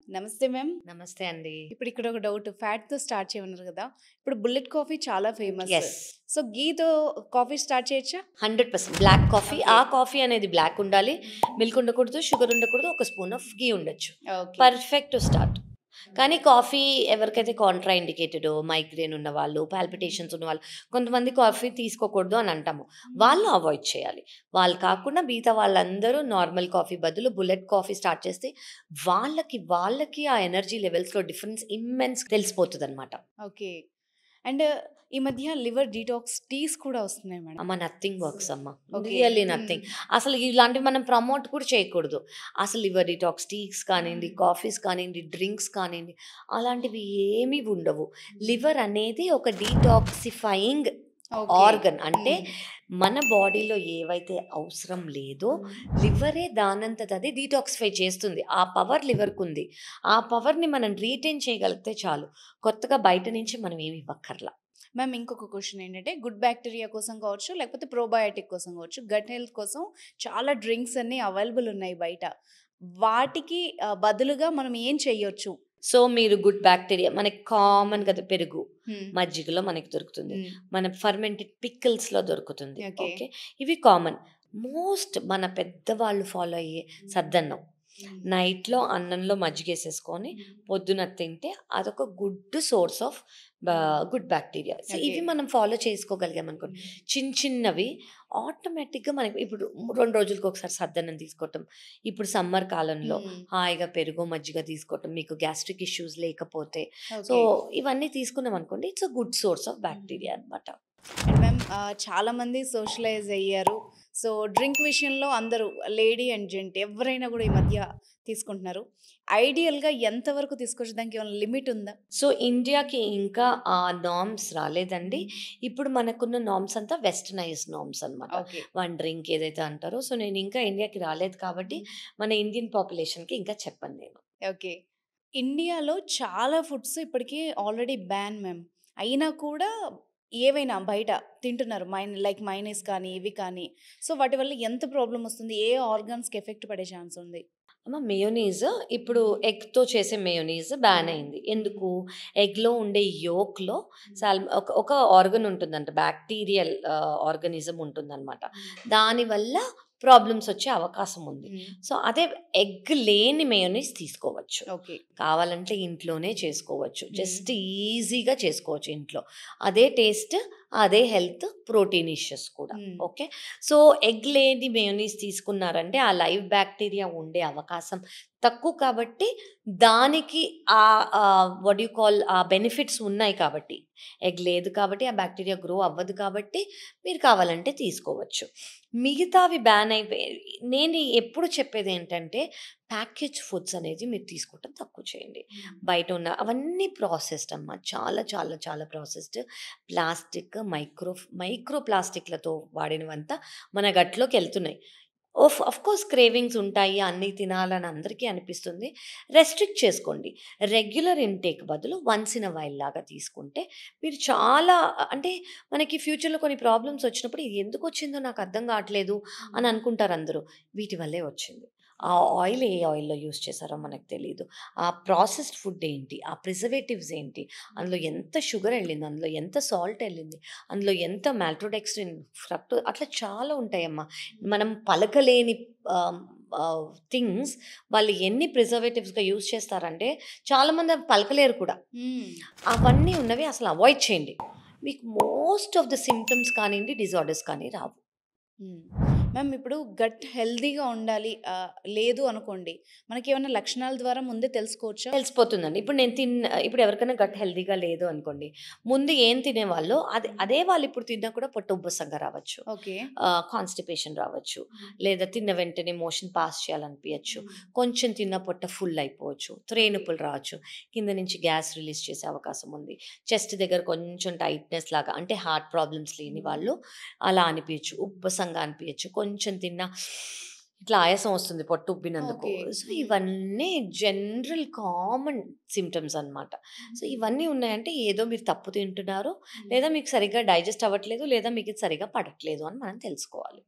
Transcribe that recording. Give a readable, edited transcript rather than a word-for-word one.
నమస్తే మ్యామ్. నమస్తే అండి. ఇప్పుడు ఇక్కడ ఒక డౌట్. ఫ్యాట్‌తో స్టార్ట్ చేయమన్నారు కదా! ఇప్పుడు బుల్లెట్ కాఫీ చాలా ఫేమస్. యెస్. సో, ఘీతో కాఫీ స్టార్ట్ చేయొచ్చా? 100% బ్లాక్ కాఫీ. ఓకే. ఆ కాఫీ అనేది బ్లాక్ ఉండాలి. మిల్క్ ఉండకూడదు, షుగర్ ఉండకూడదు. ఒక స్పూన్ ఆఫ్ ఘీ ఉండొచ్చు. ఓకే. Perfect to start. కానీ కాఫీ ఎవరికైతే కాంట్రా ఇండికేటెడో, మైగ్రేన్ ఉన్నవాళ్ళు, పాల్పిటేషన్స్ ఉన్నవాళ్ళు, కొంతమంది కాఫీ తీసుకోకూడదు అని అంటాము. వాళ్ళు అవాయిడ్ చేయాలి. వాళ్ళు కాకుండా మిగతా వాళ్ళందరూ నార్మల్ కాఫీ బదులు బుల్లెట్ కాఫీ స్టార్ట్ చేస్తే వాళ్ళకి ఆ ఎనర్జీ లెవెల్స్‌లో డిఫరెన్స్ ఇమ్మెన్స్ తెలిసిపోతదనమాట. ఓకే. అండ్ ఈ మధ్య లివర్ డీటాక్స్ టీస్ కూడా వస్తున్నాయి మేడం. అమ్మ నథింగ్ వర్క్స్ అమ్మ. ఓకే. రియల్లీ హ్మ్. నథింగ్. అసలు ఇలాంటివి మనం ప్రమోట్ కూడా చేయకూడదు. అసలు లివర్ డిటాక్స్ టీస్ కానియండి, కాఫీస్ కానియండి, డ్రింక్స్ కానియండి, అలాంటివి ఏమీ ఉండవు. లివర్ అనేది ఒక డీటాక్సిఫైయింగ్ ఓకే. ఆర్గన్. అంటే హ్మ్. మన బాడీలో ఏవైతే అవసరం లేదో లివరే దానంతట అది డీటాక్సిఫై చేస్తుంది. ఆ పవర్ లివర్‌కుంది. ఆ పవర్‌ని మనం రీటైన్ చేయగలిగితే చాలు. కొత్తగా బయట నుంచి మనం ఏమి ఇవ్వక్కర్ల. మ్యామ్ ఇంకొక క్వెషన్ ఏంటంటే గుడ్ బ్యాక్టీరియా కోసం కావచ్చు, లేకపోతే ప్రోబయోటిక్ కోసం కావచ్చు, గట్ హెల్త్ కోసం చాలా డ్రింక్స్ అన్నీ అవైలబుల్ ఉన్నాయి బయట. వాటికి బదులుగా మనం ఏం చేయొచ్చు? సో, మీరు గుడ్ బ్యాక్టీరియా మనకి కామన్ కదా పెరుగు. హ్మ్. మజ్జిగలో మనకి దొరుకుతుంది. హ్మ్. మన ఫర్మెంటెడ్ పికిల్స్‌లో దొరుకుతుంది. ఓకే. ఓకే. ఇవి కామన్. మోస్ట్ మన పెద్దవాళ్ళు ఫాలో అయ్యే సద్దన్నం. నైట్‌లో అన్నంలో మజ్జిగేసేసుకొని పొద్దున తింటే అదొక good source of good bacteria. So, okay. ఇవి మనం ఫాలో చేసుకోగలిగామనుకోండి, చిన్నవి ఆటోమేటిక్‌గా మనకి ఇప్పుడు 2 రోజులకొకసారి సద్దన్నం తీసుకోవటం. ఇప్పుడు సమ్మర్ కాలంలో హ్మ్. హాయిగా పెరుగు, మజ్జిగ తీసుకోవటం, మీకు గ్యాస్ట్రిక్ ఇష్యూస్ లేకపోతే. So, okay. ఇవన్నీ తీసుకున్నామనుకోండి, it's a good source of bacteria అనమాట. అండ్ మ్యామ్ చాలామంది సోషలైజ్ అయ్యారు. సో, డ్రింక్ విషయంలో అందరూ లేడీ అండ్ జెంట్ ఎవరైనా గూడా ఈ మధ్య తీసుకుంటున్నారు. ఐడియల్‌గా ఎంతవరకు తీసుకోవచ్చు? దానికేమైనా లిమిట్ ఉందా? సో, ఇండియాకి ఇంకా ఆ నార్మ్స్ రాలేదండి. ఇప్పుడు మనకున్న నార్మ్స్ అంతా వెస్టర్నైజ్డ్ నార్మ్స్ అనమాట. ఓకే. వన్ డ్రింక్ ఏదైతే అంటారో, సో, నేను ఇంకా ఇండియాకి రాలేదు కాబట్టి, మన ఇండియన్ పాపులేషన్‌కి ఇంకా చెప్పను నేను. ఓకే. ఇండియాలో చాలా ఫుడ్స్ ఇప్పటికి ఆల్రెడీ బ్యాన్ మ్యామ్. అయినా కూడా ఏవైనా బయట తింటున్నారు. లైక్ మైనీస్ కానీ, ఇవి కానీ. సో, వాటి వల్ల ఎంత ప్రాబ్లమ్ వస్తుంది? ఏ ఆర్గాన్స్‌కి ఎఫెక్ట్ పడే ఛాన్స్ ఉంది? అమ్మ మేయోనీస్ ఇప్పుడు ఎగ్‌తో చేసే మేయోనీస్ బ్యాన్ అయింది. ఎందుకు? ఎగ్‌లో ఉండే యోక్‌లో ఒక ఒక ఆర్గాన్ ఉంటుందంట. బాక్టీరియల్ ఆర్గానిజం ఉంటుందనమాట. దానివల్ల ప్రాబ్లమ్స్ వచ్చే అవకాశం ఉంది. హ్మ్. సో, అదే ఎగ్ లేని మేయోనీస్ తీసుకోవచ్చు. ఓకే. కావాలంటే ఇంట్లోనే చేసుకోవచ్చు. హ్మ్. జస్ట్ ఈజీగా చేసుకోవచ్చు ఇంట్లో. అదే టేస్ట్, అదే హెల్త్, ప్రోటీనిషియస్ కూడా. హ్మ్. ఓకే. సో, ఎగ్ లేని మేయోనీస్ తీసుకున్నారంటే ఆ లైవ్ బాక్టీరియా ఉండే అవకాశం తక్కువ కాబట్టి దానికి వాట్ యూ కాల్ ఆ బెనిఫిట్స్ ఉన్నాయి కాబట్టి. ఎగ్ లేదు కాబట్టి ఆ బాక్టీరియా గ్రో అవ్వదు కాబట్టి మీరు కావాలంటే తీసుకోవచ్చు. మిగతావి బ్యాన్ అయిపోయాయి. నేను ఎప్పుడు చెప్పేదేంటంటే ప్యాకేజ్ ఫుడ్స్ అనేది మీరు తీసుకోవటం తక్కువ చేయండి. బయట ఉన్న అవన్నీ ప్రాసెస్డ్ అమ్మా. చాలా చాలా చాలా ప్రాసెస్డ్. ప్లాస్టిక్, మైక్రో ప్లాస్టిక్‌లతో వాడినవంతా మన గట్లోకెళ్తున్నాయి. ఆఫ్‌కోర్స్ క్రేవింగ్స్ ఉంటాయి. అన్నీ తినాలని అందరికీ అనిపిస్తుంది. రెస్ట్రిక్ట్ చేసుకోండి. రెగ్యులర్ ఇంటేక్ బదులు వన్స్ ఇన్ ఎ వైల్ లాగా తీసుకుంటే మీరు చాలా అంటే మనకి ఫ్యూచర్‌లో కొన్ని ప్రాబ్లమ్స్ వచ్చినప్పుడు ఇది ఎందుకొచ్చిందో నాకు అర్థం కావట్లేదు అని అనుకుంటారందరూ. వీటి వల్లే వచ్చింది. ఆ ఆయిల్ ఏ ఆయిల్‌లో యూజ్ చేశారో మనకు తెలీదు. ఆ ప్రాసెస్డ్ ఫుడ్ ఏంటి? ఆ ప్రిజర్వేటివ్స్ ఏంటి? అందులో ఎంత షుగర్ ఎళ్ళింది? అందులో ఎంత సాల్ట్ ఎళ్ళింది? అందులో ఎంత మాల్టోడెక్స్ట్రిన్, అట్లా చాలా ఉంటాయమ్మా. మనం పలకలేని ఆహ్, ఆహ్, థింగ్స్ వాళ్ళు ఎన్ని ప్రిజర్వేటివ్స్‌గా యూజ్ చేస్తారంటే చాలామంది అవి పలకలేరు కూడా. హ్మ్. అవన్నీ ఉన్నవి అసలు అవాయిడ్ చేయండి. మీకు మోస్ట్ ఆఫ్ ద సింప్టమ్స్ కానియండి, డిజార్డర్స్ కానీ రావు. హ్మ్. మ్యామ్ ఇప్పుడు గట్ హెల్తీగా ఉండాలి లేదు అనుకోండి. మనకేమన్నా లక్షణాల ద్వారా ముందే తెలుసుకోవచ్చా? తెలిసిపోతుందండి. ఇప్పుడు ఎవరికైనా గట్ హెల్తీగా లేదు అనుకోండి. ముందు ఏం తినేవాళ్ళో అదే వాళ్ళు ఇప్పుడు తిన్నా కూడా పొట్ట ఉబ్బసంగా రావచ్చు. ఓకే. కాన్‌స్టిపేషన్ రావచ్చు. లేదా తిన్న వెంటనే మోషన్ పాస్ చేయాలనిపియచ్చు. కొంచెం తిన్న పొట్ట ఫుల్ అయిపోవచ్చు. త్రేనుపులు రావచ్చు. కింద నుంచి గ్యాస్ రిలీజ్ చేసే అవకాశం ఉంది. చెస్ట్ దగ్గర కొంచెం టైట్‌నెస్ లాగా అంటే హార్ట్ ప్రాబ్లమ్స్ లేని వాళ్ళు అలా అనిపియచ్చు. ఉబ్బసంగా అనిపియచ్చు. కొంచెం తిన్నా ఇట్లా ఆయాసం వస్తుంది పొట్ట ఉబ్బినందుకు. ఓకే. సో, హ్మ్. ఇవన్నీ జనరల్ కామన్ సింప్టమ్స్ అనమాట. సో, ఇవన్నీ ఉన్నాయంటే ఏదో మీరు తప్పు తింటున్నారు, లేదా మీకు సరిగ్గా డైజెస్ట్ అవ్వట్లేదు, లేదా మీకు ఇది సరిగ్గా పడట్లేదు అని మనం తెలుసుకోవాలి.